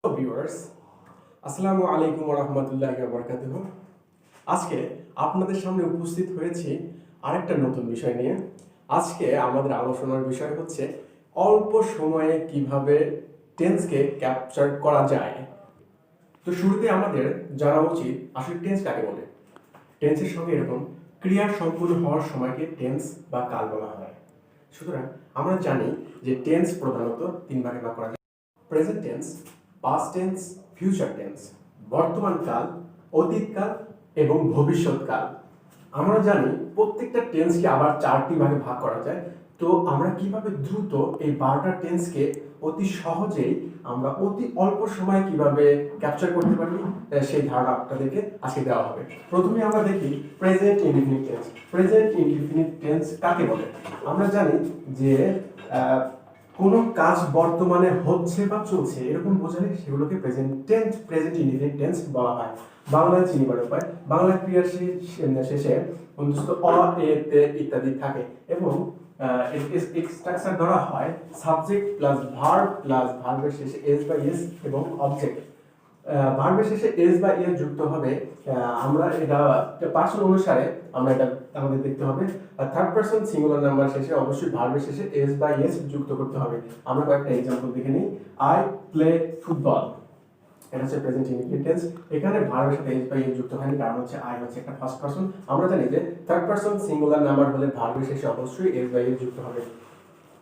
Hello viewers, আসসালামু আলাইকুম ওয়া রাহমাতুল্লাহি ওয়া বারাকাতুহু। আজকে আপনাদের সামনে উপস্থিত হয়েছি আরেকটা নতুন বিষয় নিয়ে। আজকে আমাদের আলোচনার বিষয় হচ্ছে অল্প সময়ে কিভাবে টেন্সকে ক্যাপচার করা যায়। তো শুরুতে আমাদের জানা উচিত আসলে টেন্স কাকে বলে। টেন্সের সঙ্গে এরকম ক্রিয়া সম্পূর্ণ হওয়ার সময়কে টেন্স বা কাল বলা হয়। সুতরাং আমরা জানি যে টেন্স প্রধানত তিন ভাগে ভাগ করা যায়: present tense, past tense, future tense, বর্তমান কাল, অতীতকাল এবং ভবিষ্যৎকাল। আমরা জানি প্রত্যেকটা টেন্সকে আবার চারটি ভাগে ভাগ করা যায়। তো আমরা কিভাবে দ্রুত এই 12টা টেন্সকে অতি সহজেই আমরা অতি অল্প সময়ে কিভাবে ক্যাপচার করতে পারি সেই ধারণা আপনাদেরকে আজকে দেওয়া হবে। প্রথমে আমরা দেখি present indefinite tense. Present indefinite tense কাকে বলে? আমরা জানি যে কোনো কাজ বর্তমানে হচ্ছে বা চলছে এরকম বোঝালে সেগুলোকে প্রেজেন্ট ইনডিফিনিট টেন্স বলা হয়। বাংলায় চিনিবার উপায়, বাংলা ক্রিয়ার শেষে অন্তত অ, এ, তে ইত্যাদি থাকে এবং স্ট্রাকচার ধরা হয় সাবজেক্ট প্লাস ভার্ব প্লাস ভার্বের শেষে এস বা এস এবং অবজেক্ট। ভার্বের শেষে এস বা এস যুক্ত হবে। আমরা এটা পার্সন অনুসারে আমরা এটা আমাদের দেখতে হবে। থার্ড পারসন সিঙ্গুলার নাম্বার শেষে অবশ্যই ভার্বের শেষে এস বা এস যুক্ত করতে হবে। আমরা কয়েকটা एग्जांपल দেখে নিই। আই প্লে ফুটবল, এটা হচ্ছে প্রেজেন্ট ইনডিফিনিট টেন্স। এখানে ভার্বের সাথে এস বা এস যুক্ত হয়নি, কারণ হচ্ছে আই হচ্ছে একটা ফার্স্ট পারসন। আমরা জানি যে থার্ড পারসন সিঙ্গুলার নাম্বার হলে ভার্বের শেষে অবশ্যই এস বা এস যুক্ত হবে।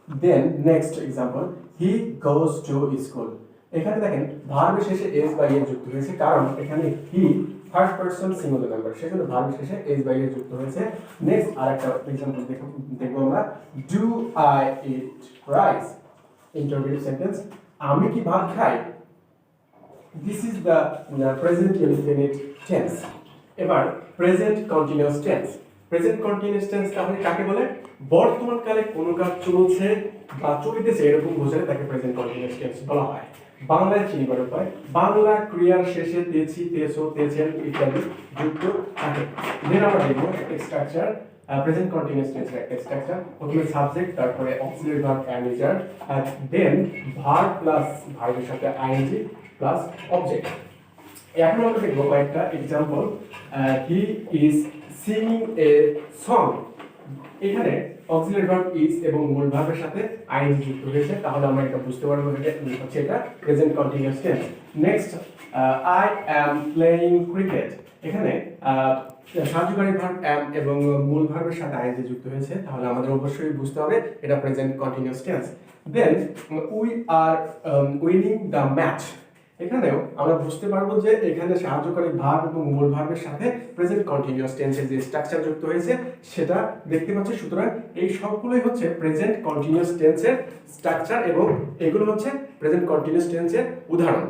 Then next example, he goes to school. এখানে দেখেন ভার্বের শেষে এস বা এস যুক্ত হয়েছে, কারণ এখানে he third person singular number, সেজন্য ভার্বের শেষে এস বা এস যুক্ত হয়েছে। নেক্সট আরেকটা एग्जांपल দেখব আমরা। Do I eat rice? Interrogative sentence, আমি কি ভাত খাই? This is the present indefinite tense. এবার present continuous tense. Present continuous tense তাহলে কাকে বলে? বর্তমান কালে কোনো কাজ চলছে বা চলিতেছে এরকম বোঝালে তাকে প্রেজেন্ট কন্টিনিউয়াস টেন্স বলা হয়। বাংলায় চিনিবার উপায়, বাংলা ক্রিয়ার শেষে তেছি, তেছো, তেছেন ইত্যাদি যুক্ত থাকে। দেন আমরা দেখব একটা স্ট্রাকচার প্রেজেন্ট কন্টিনিউয়াস টেন্সের একটা স্ট্রাকচার। প্রথমে সাবজেক্ট, তারপরে auxiliary verb and is are, then verb plus ভার্বের সাথে আইএনজি প্লাস অবজেক্ট। এখন আমরা দেখব কয়েকটা example. He is singing a song. এখানে অক্সিলারি ভার্ব ইজ এবং মূল ভার্বের সাথে আইএনজি যুক্ত হয়েছে, তাহলে আমরা এটা বুঝতে পারবো এটা হচ্ছে এটা present continuous tense. Next, I am playing cricket. এখানে সাহায্যকারী ভার্ব অ্যাম এবং মূল ভার্বের সাথে আইএনজি যুক্ত হয়েছে, তাহলে আমাদের অবশ্যই বুঝতে হবে এটা present continuous tense. Then we are winning the match. এখানেও আমরা বুঝতে পারবো যে এখানে সাহায্যকারী ভার্ব এবং মূল ভার্বের সাথে প্রেজেন্ট কন্টিনিউয়াস টেন্সের যে স্ট্রাকচার যুক্ত হয়েছে সেটা দেখতে পাচ্ছি। সুতরাং এই সবগুলোই হচ্ছে প্রেজেন্ট কন্টিনিউয়াস টেন্সের স্ট্রাকচার এবং এগুলো হচ্ছে প্রেজেন্ট কন্টিনিউয়াস টেন্সের উদাহরণ।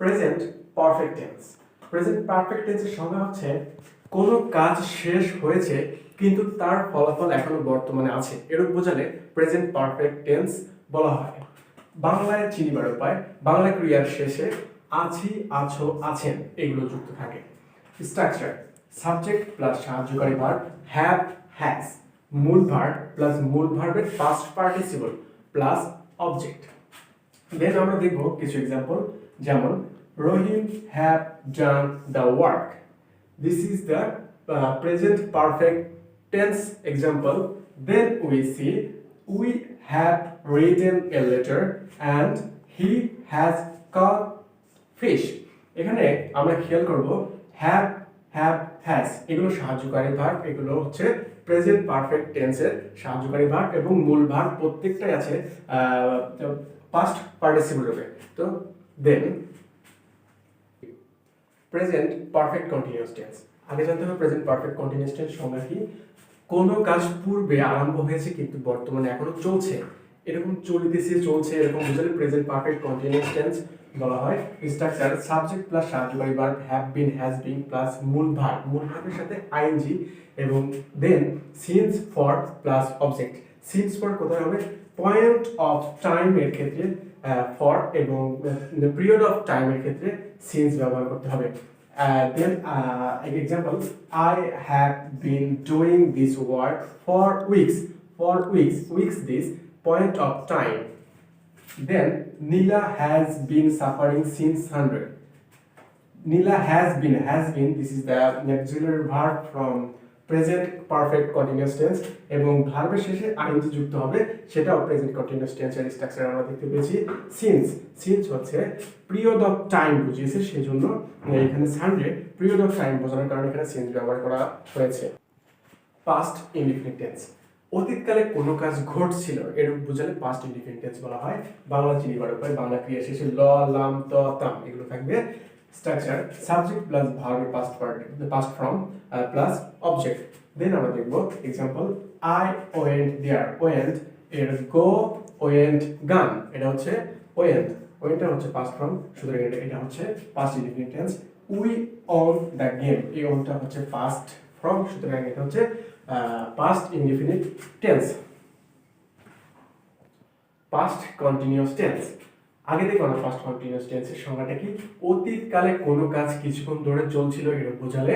Present perfect tense. Present perfect টেন্সের সংজ্ঞা হচ্ছে কোনো কাজ শেষ হয়েছে কিন্তু তার ফলাফল এখনো বর্তমানে আছে, এরূপ বোঝালে প্রেজেন্ট পারফেক্ট টেন্স বলা হয়। বাংলায় চিনিবার উপায়, বাংলা ক্রিয়ার শেষে আছি, আছো, আছেন এগুলো যুক্ত থাকে। স্ট্রাকচার সাবজেক্ট প্লাস সাহায্যকারী ভার্ব হ্যাভ, হ্যাজ, মূল ভার্ব প্লাস মূল ভার্বের past participle plus object. Then আমরা দেখব কিছু एग्जांपल, যেমন Rahim have done the work. This is the present perfect tense example. Then we see we have written a letter and he has caught fish. এখানে আমরা খেয়াল করব have, has এগুলো সাহায্যকারী ভার্ব, এগুলো হচ্ছে প্রেজেন্ট পারফেক্ট টেন্সের সাহায্যকারী ভার্ব এবং মূল ভার্ব প্রত্যেকটাই আছে পাস্ট পার্টিসিপল রূপে। তো দেন প্রেজেন্ট পারফেক্ট কন্টিনিউয়াস টেন্স। আগে জানতে হবে প্রেজেন্ট পারফেক্ট কন্টিনিউয়াস টেন্স সংজ্ঞা কি। কোনো কাজ পূর্বে আরম্ভ হয়েছে কিন্তু বর্তমানে এখনো চলছে, এরকম চলতেছে, চলছে এরকম বোঝালে প্রেজেন্ট পারফেক্ট কন্টিনিউয়াস টেন্স বলা হয়। স্ট্রাকচার সাবজেক্ট প্লাস সাহায্যকারী verb have been, has been plus মূল ভার্ব, মূল ভার্বের সাথে আইএনজি এবং then since for plus object. Since for কোথায় হবে? পয়েন্ট অফ টাইম এর ক্ষেত্রে ফর এবং পিরিয়ড অফ টাইম এর ক্ষেত্রে সিন্স ব্যবহার করতে হবে। Then example, I have been doing this work for weeks. For weeks, this point of time. Then Nila has been suffering since Sunday. Nila has been, this is the auxiliary verb from present perfect continuous tense এবং ভার্বের শেষে ING যুক্ত হবে, সেটাও present continuous টেন্সের structure আমরা দেখতে পেয়েছি। সিন্স হচ্ছে পিরিয়ড অফ টাইম বুঝিয়েছে, সেজন্য এখানে সানডে পিরিয়ড অফ টাইম বোঝানোর কারণে এখানে সিন্স ব্যবহার করা হয়েছে। পাস্ট ইনডিফিনিট টেন্স, অতীতকালে কোনো কাজ ঘটছিল এরূপ বোঝালে পাস্ট ইনডিফিনিট টেন্স বলা হয়। বাংলা চিনিবার উপায়, বাংলা ক্রিয়া শেষে ল লাম ত তাম এগুলো থাকবে। স্ট্রাকচার সাবজেক্ট প্লাস ভার্বের past part, past form plus object. Then আমরা দেখব example, I went there, went এর গো, ওয়েন্ট গান, এটা হচ্ছে ওয়েন্টটা হচ্ছে পাস্ট ফর্ম, সুতরাং এটা হচ্ছে past indefinite tense. We on the game, এই অনটা হচ্ছে পাস্ট ফর্ম, সুতরাং এটা হচ্ছে past indefinite tense. Past continuous tense, আগে দেখো না পাস্ট কন্টিনিউয়াস টেন্সের সংজ্ঞাটা কি, অতীতকালে কোনো কাজ কিছুক্ষণ ধরে চলছিল এরকম বোঝালে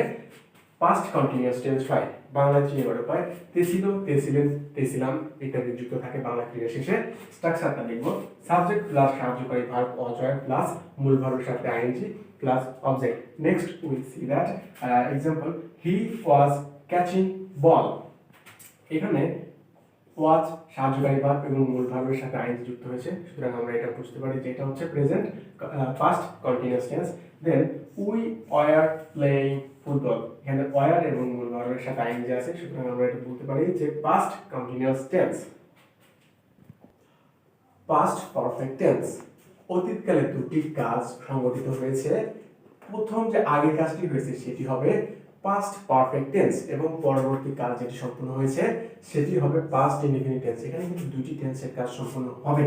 পাস্ট কন্টিনিউয়াস টেন্স হয়। বাংলা চিনিবার উপায়, তেছিল, তেছিলেন, তেছিলাম ইত্যাদি যুক্ত থাকে বাংলা ক্রিয়া শেষে। স্ট্রাকচারটা লিখবো, সাবজেক্ট প্লাস সাহায্যকারী ভার্ব অজয় প্লাস মূল ভার্বের সাথে ING plus object. Next will see that example, he was catching ball. এখানে ওয়াজ সাহায্যকারী ভার্ব এবং মূল ভার্বের সাথে আইএনজি যুক্ত হয়েছে, সুতরাং আমরা এটা বুঝতে পারি যে এটা হচ্ছে present past continuous tense. Then we were playing football, এখানে ওয়ার এবং মূল ভার্বের সাথে আইএনজি আছে, সুতরাং আমরা এটা বলতে পারি যে past continuous tense. Past perfect tense, অতীতকালে দুটি কাজ সংঘটিত হয়েছে, প্রথম যে আগের কাজটি হয়েছে সেটি হবে পাস্ট পারফেক্ট টেন্স এবং পরবর্তী কাজ যেটি সম্পূর্ণ হয়েছে সেটি হবে পাস্ট ইনডিফিনিট টেন্স। এখানে কিন্তু দুটি টেন্সের কাজ সম্পূর্ণ হবে,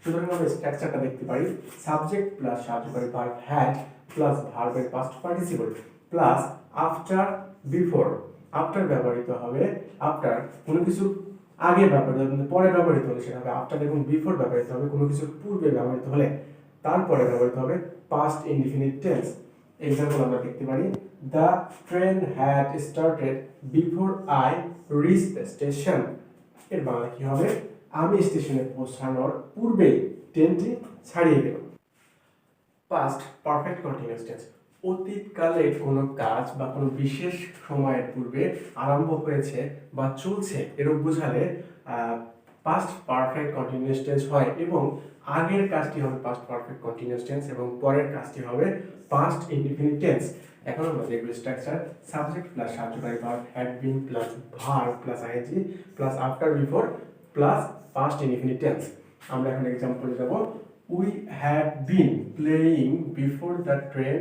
সুতরাং আমরা স্ট্রাকচারটা দেখতে পারি, সাবজেক্ট প্লাস সাহায্যকারী ভার্ব হ্যাড প্লাস ভার্বের past participle plus after before. After ব্যবহৃত হবে, আফটার কোনো কিছু আগে ব্যবহৃত হবে, পরে ব্যবহৃত হলে সেটা হবে আফটার, এবং বিফোর ব্যবহৃত হবে কোনো কিছুর পূর্বে ব্যবহৃত হলে তারপরে ব্যবহৃত হবে পাস্ট ইনডিফিনিট টেন্স। এক্সাম্পল আমরা দেখতে পারি, the train had started before I reached the station। এর বাংলা কি হবে, আমি স্টেশনে পৌঁছানোর পূর্বেই ট্রেনটি ছাড়িয়ে গেল। পাস্ট পারফেক্ট কন্টিনিউয়াস টেন্স, অতীতকালে কোনো কাজ বা কোনো বিশেষ সময়ের পূর্বে আরম্ভ হয়েছে বা চলছে এরূপ বোঝালে পাস্ট পারফেক্ট কন্টিনিউয়াস টেন্স হয়, এবং আগের কাজটি হবে পাস্ট পারফেক্ট কন্টিনিউয়াস টেন্স এবং পরের কাজটি হবে পাস্ট ইনডিফিনিট টেন্স। এখন আমরা দেখব স্ট্রাকচার, সাবজেক্ট প্লাস সাহায্যকারী verb had been plus verb plus ING plus after before plus past indefinite tense. আমরা এখন এক্সাম্পলে যাব, we had been playing before the train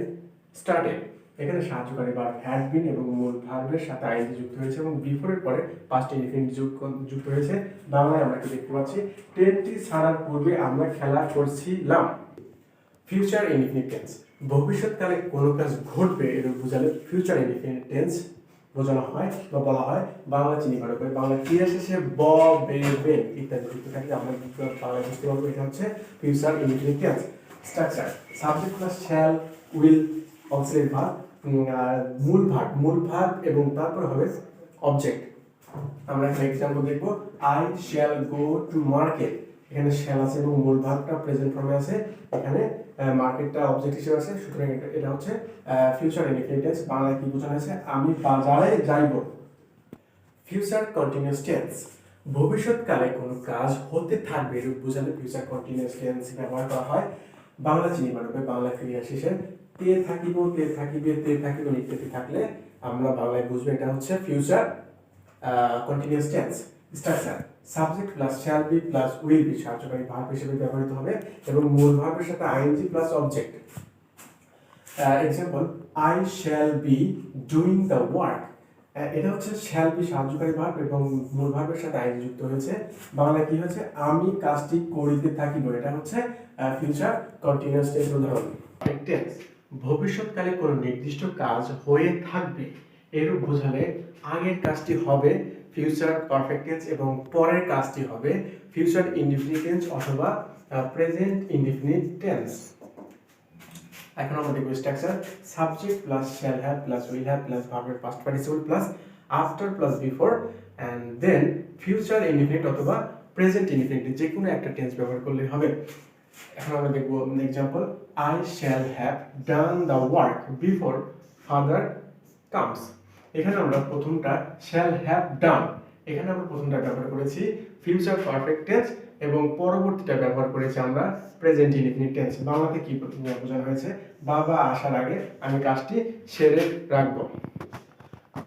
started. এখানে সাহায্যকারী ভার্ব হ্যাড বিন এবং মূল ভার্বের সাথে আইএনজি যুক্ত হয়েছে এবং বিফোরের পরে পাস্ট ইনডিফিনিট যুক্ত হয়েছে। বাংলায় আমরা কি দেখতে পাচ্ছি, ট্রেনটি ছাড়ার পূর্বে আমরা খেলা করছিলাম। ফিউচার ইনডিফিনিট টেন্স, ভবিষ্যৎকালে কোনো কাজ ঘটবে এরূপ বোঝালে ফিউচার ইনডিফিনিট টেন্স বোঝানো হয় বা বলা হয়। বাংলা চিনিবার উপায়, বাংলা ক্রিয়া শেষে ব, বে, বেন ইত্যাদি যুক্ত থাকে, আমরা বাংলা বুঝতে পারবো এটা হচ্ছে future indefinite tense. Structure subject plus shall will auxiliary verb, মূল ভার্ব এবং তারপর হবে অবজেক্ট। আমরা এখানে এক্সাম্পল দেখব, I shall go to market. এখানে শ্যাল আছে এবং মূল ভার্বটা প্রেজেন্ট ফর্মে আছে, এখানে মার্কেটটা অবজেক্ট হিসেবে আছে, সুতরাং এটা হচ্ছে ফিউচার ইনডিফিনিট টেন্স। বাংলায় কি বোঝানো হয়েছে, আমি বাজারে যাইব। ফিউচার কন্টিনিউয়াস টেন্স, ভবিষ্যৎকালে কোনো কাজ হতে থাকবে এরূপ বোঝালে ফিউচার কন্টিনিউয়াস টেন্স ব্যবহার করা হয়। বাংলা চিনিবার উপায়, বাংলা ক্রিয়া শেষে তে থাকিব, তে থাকিবে, তে থাকিব ইত্যাদি থাকলে আমরা বাংলায় বুঝবো এটা হচ্ছে future continuous tense. Structure subject plus shall be plus will be সাহায্যকারী ভার্ব হিসেবে ব্যবহৃত হবে এবং মূল ভার্বের সাথে ING plus object. Example, I shall be doing the work. এটা হচ্ছে শ্যাল বি সাহায্যকারী ভার্ব এবং মূল ভার্বের সাথে আইএনজি যুক্ত হয়েছে। বাংলা কি হচ্ছে, আমি কাজটি করিতে থাকিব। এটা হচ্ছে ফিউচার কন্টিনিউয়াস টেন্স উদাহরণ। টেন্স, ভবিষ্যৎকালে কোনো নির্দিষ্ট কাজ হয়ে থাকবে এরূপ বোঝালে আগের কাজটি হবে ফিউচার পারফেক্ট টেন্স এবং পরের কাজটি হবে ফিউচার ইনডিফিনিট টেন্স অথবা প্রেজেন্ট ইনডিফিনিট টেন্স। এখন আমরা দেখব structure, subject plus shall have plus will have plus ভার্বের past participle plus after plus before and then future indefinite অথবা প্রেজেন্ট ইনডিফিনিট যে কোনো একটা টেন্স ব্যবহার করলে হবে। এখন আমরা দেখব example, I shall have done the work before father comes. এখানে আমরা প্রথমটা শ্যাল হ্যাভ ডান, এখানে আমরা প্রথমটা ব্যবহার করেছি ফিউচার পারফেক্ট টেন্স এবং পরবর্তীটা ব্যবহার করেছি আমরা প্রেজেন্ট ইনডিফিনিট টেন্স। বাংলাতে কি বোঝানো হয়েছে, বাবা আসার আগে আমি কাজটি সেরে রাখবো।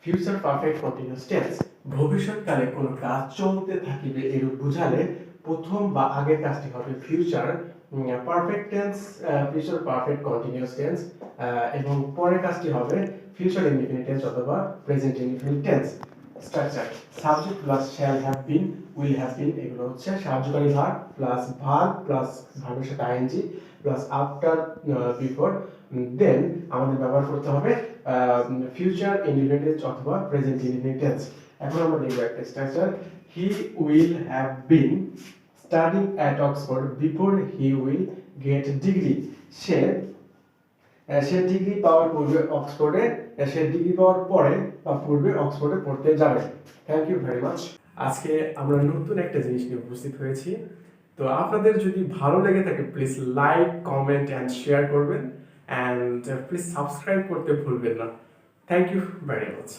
ফিউচার পারফেক্ট কন্টিনিউয়াস টেন্স, ভবিষ্যৎকালে কোনো কাজ চলতে থাকিবে এরূপ বুঝালে প্রথম বা আগের কাজটি হবে future perfect tense, future perfect continuous tense, এবং পরের কাজটি হবে ফিউচার ইনডিফিনিট টেন্স অথবা present indefinite tense. Structure, subject plus shall have been, will have been, এগুলো হচ্ছে সাহায্যকারী ভার্ব প্লাস ভার্ব প্লাস ভার্বের সাথে আইএনজি প্লাস আফটার বিফোর, দেন আমাদের ব্যবহার করতে হবে ফিউচার ইনডিফিনিট টেন্স অথবা প্রেজেন্ট ইনডিফিনিট টেন্স। এখন আমরা দেখব একটা structure, he will have been studying at Oxford before he will get degree. সে ডিগ্রি পাওয়ার পূর্বে অক্সফোর্ডে, সে ডিগ্রি পাওয়ার পরে বা পূর্বে অক্সফোর্ডে পড়তে যাবে। Thank you very much. আজকে আমরা নতুন একটা জিনিস নিয়ে উপস্থিত হয়েছি। তো আপনাদের যদি ভালো লেগে থাকে please like, comment and share করবেন, অ্যান্ড প্লিজ সাবস্ক্রাইব করতে ভুলবেন না। Thank you very much.